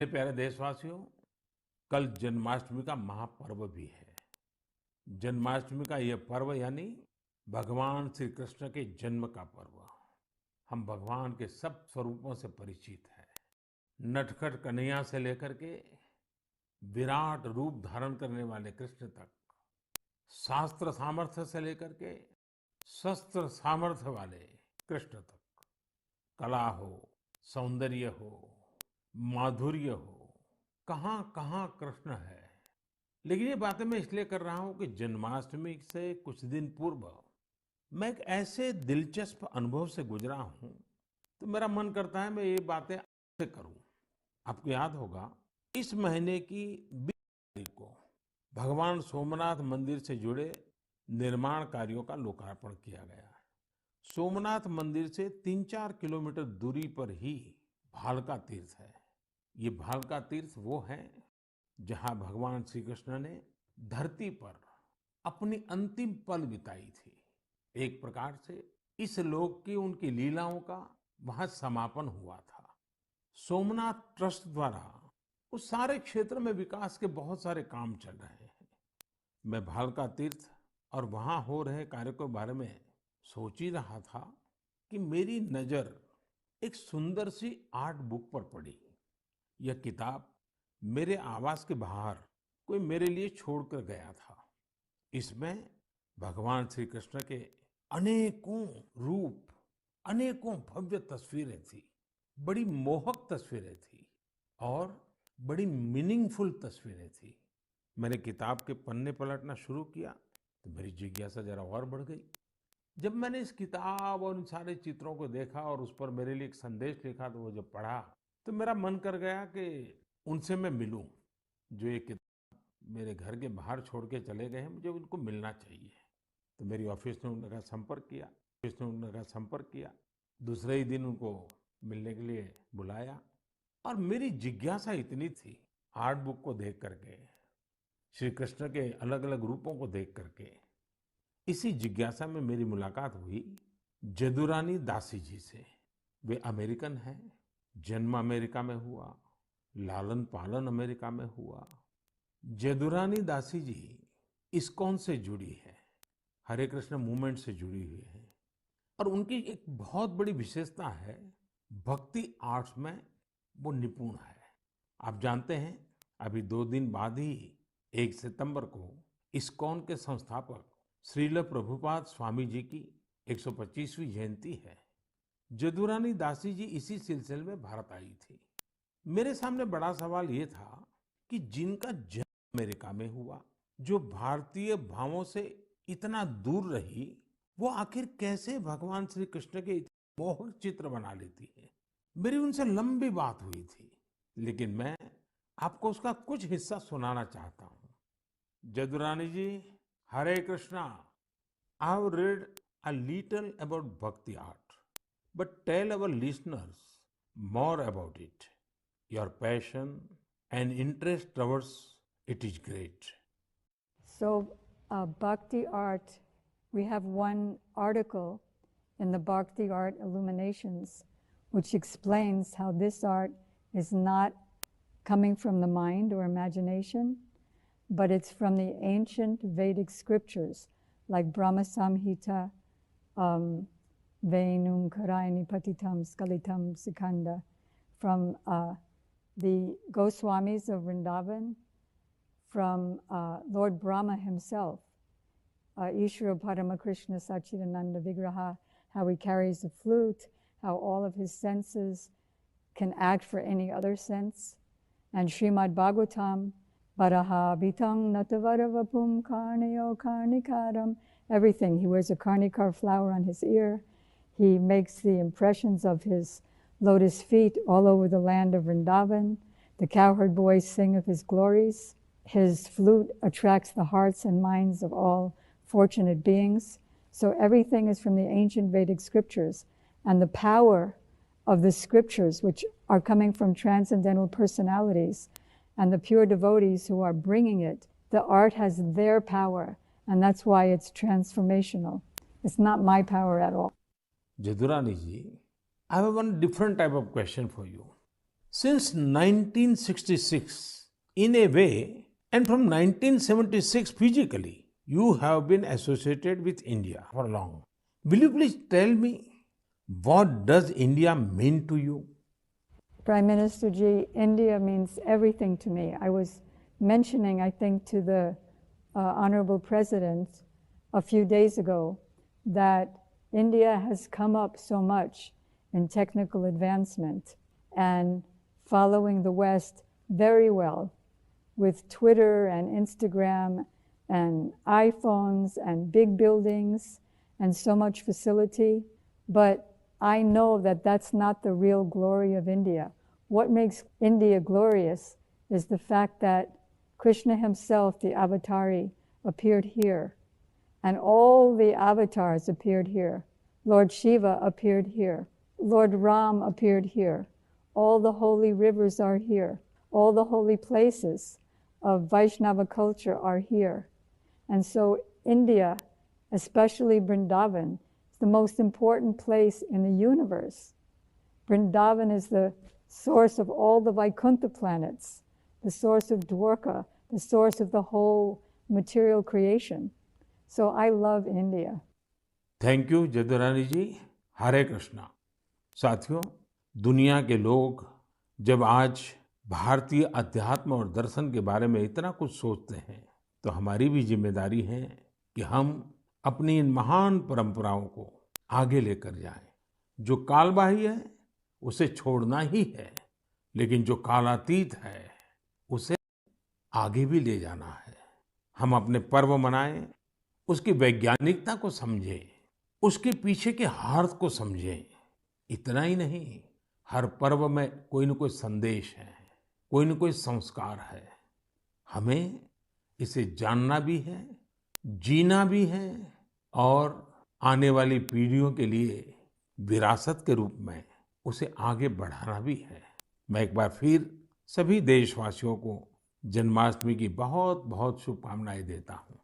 मेरे प्यारे देशवासियों, कल जन्माष्टमी का महापर्व भी है। जन्माष्टमी का यह पर्व यानी भगवान श्री कृष्ण के जन्म का पर्व। हम भगवान के सब स्वरूपों से परिचित हैं। नटखट कन्हैया से लेकर के विराट रूप धारण करने वाले कृष्ण तक, शास्त्र सामर्थ्य से लेकर के शस्त्र सामर्थ्य वाले कृष्ण तक, कला हो, सौंदर्य हो, माधुर्य हो, कहाँ कहाँ कृष्ण है। लेकिन ये बातें मैं इसलिए कर रहा हूं कि जन्माष्टमी से कुछ दिन पूर्व मैं एक ऐसे दिलचस्प अनुभव से गुजरा हूं, तो मेरा मन करता है मैं ये बातें आपसे करूं। आपको याद होगा, इस महीने की 20 तारीख को भगवान सोमनाथ मंदिर से जुड़े निर्माण कार्यों का लोकार्पण किया गया है। सोमनाथ मंदिर से 3-4 किलोमीटर दूरी पर ही भालका तीर्थ है। ये भालका तीर्थ वो है जहां भगवान श्री कृष्ण ने धरती पर अपनी अंतिम पल बिताई थी। एक प्रकार से इस लोक की उनकी लीलाओं का वहां समापन हुआ था। सोमनाथ ट्रस्ट द्वारा उस सारे क्षेत्र में विकास के बहुत सारे काम चल रहे हैं। मैं भालका तीर्थ और वहां हो रहे कार्य के बारे में सोच ही रहा था कि मेरी नजर एक सुंदर सी आर्ट बुक पर पड़ी। यह किताब मेरे आवास के बाहर कोई मेरे लिए छोड़कर गया था। इसमें भगवान श्री कृष्ण के अनेकों रूप, अनेकों भव्य तस्वीरें थी। बड़ी मोहक तस्वीरें थी और बड़ी मीनिंगफुल तस्वीरें थी। मैंने किताब के पन्ने पलटना शुरू किया तो मेरी जिज्ञासा जरा और बढ़ गई। जब मैंने इस किताब और इन सारे चित्रों को देखा और उस पर मेरे लिए एक संदेश लिखा, तो वो जब पढ़ा तो मेरा मन कर गया कि उनसे मैं मिलूं। जो ये किताब मेरे घर के बाहर छोड़ के चले गए हैं, मुझे उनको मिलना चाहिए। तो मेरी ऑफिस ने उनका संपर्क किया। दूसरे ही दिन उनको मिलने के लिए बुलाया और मेरी जिज्ञासा इतनी थी, आर्ट बुक को देख करके, श्री कृष्ण के अलग अलग रूपों को देख करके, इसी जिज्ञासा में मेरी मुलाकात हुई जदुरानी दासी जी से। वे अमेरिकन हैं, जन्म अमेरिका में हुआ, लालन पालन अमेरिका में हुआ। जदुरानी दासी जी इस्कॉन से जुड़ी है, हरे कृष्ण मूवमेंट से जुड़ी हुई है और उनकी एक बहुत बड़ी विशेषता है, भक्ति आर्ट्स में वो निपुण है। आप जानते हैं, अभी 2 दिन बाद ही 1 सितंबर को इस्कॉन के संस्थापक श्रील प्रभुपाद स्वामी जी की 125वीं जयंती है। जदुरानी दासी जी इसी सिलसिले में भारत आई थी। मेरे सामने बड़ा सवाल ये था कि जिनका जन्म अमेरिका में हुआ, जो भारतीय भावों से इतना दूर रही, वो आखिर कैसे भगवान श्री कृष्ण के मोहक चित्र बना लेती है। मेरी उनसे लंबी बात हुई थी, लेकिन मैं आपको उसका कुछ हिस्सा सुनाना चाहता हूँ। Jadurani ji, Hare Krishna. I have read a little about bhakti art, but tell our listeners more about it. Your passion and interest towards it is great. So, Bhakti art, we have one article in the Bhakti Art Illuminations which explains how this art is not coming from the mind or imagination, but it's from the ancient Vedic scriptures like Brahma Samhita, Venum Karayani Patitam Skalitam Sikanda, from the Goswamis of Vrindavan, from Lord Brahma himself, Ishvara Paramakrishna Sachidananda Vigraha, how he carries the flute, how all of his senses can act for any other sense. And Srimad Bhagavatam, Varaha Vitang Natavaravapum Karnayo Karnikaram, everything. He wears a karnikar flower on his ear. He makes the impressions of his lotus feet all over the land of Vrindavan. The cowherd boys sing of his glories. His flute attracts the hearts and minds of all fortunate beings. So everything is from the ancient Vedic scriptures. And the power of the scriptures, which are coming from transcendental personalities, and the pure devotees who are bringing it, the art has their power, and that's why it's transformational. It's not my power at all. Jadurani ji, I have one different type of question for you. Since 1966, in a way, and from 1976 physically, you have been associated with India for long. Will you please tell me, what does India mean to you? Prime Minister Ji, India means everything to me. I was mentioning, I think, to the Honorable President a few days ago that India has come up so much in technical advancement and following the West very well with Twitter and Instagram and iPhones and big buildings and so much facility. But I know that that's not the real glory of India. What makes India glorious is the fact that Krishna himself, the Avatari, appeared here. And all the avatars appeared here. Lord Shiva appeared here. Lord Ram appeared here. All the holy rivers are here. All the holy places of Vaishnava culture are here. And so India, especially Vrindavan, is the most important place in the universe. Vrindavan is the source of all the Vaikuntha planets, the source of Dwarka, the source of the whole material creation. So I love India. Thank you Jadurani ji. Hare Krishna. साथियों, दुनिया के लोग जब आज भारतीय अध्यात्म और दर्शन के बारे में इतना कुछ सोचते हैं, तो हमारी भी जिम्मेदारी है कि हम अपनी इन महान परंपराओं को आगे लेकर जाएं। जो कालबाह्य है उसे छोड़ना ही है, लेकिन जो कालातीत है उसे आगे भी ले जाना है। हम अपने पर्व मनाएं, उसकी वैज्ञानिकता को समझें, उसके पीछे के अर्थ को समझें। इतना ही नहीं, हर पर्व में कोई न कोई संदेश है, कोई न कोई संस्कार है। हमें इसे जानना भी है, जीना भी है और आने वाली पीढ़ियों के लिए विरासत के रूप में उसे आगे बढ़ाना भी है। मैं एक बार फिर सभी देशवासियों को जन्माष्टमी की बहुत बहुत शुभकामनाएं देता हूँ।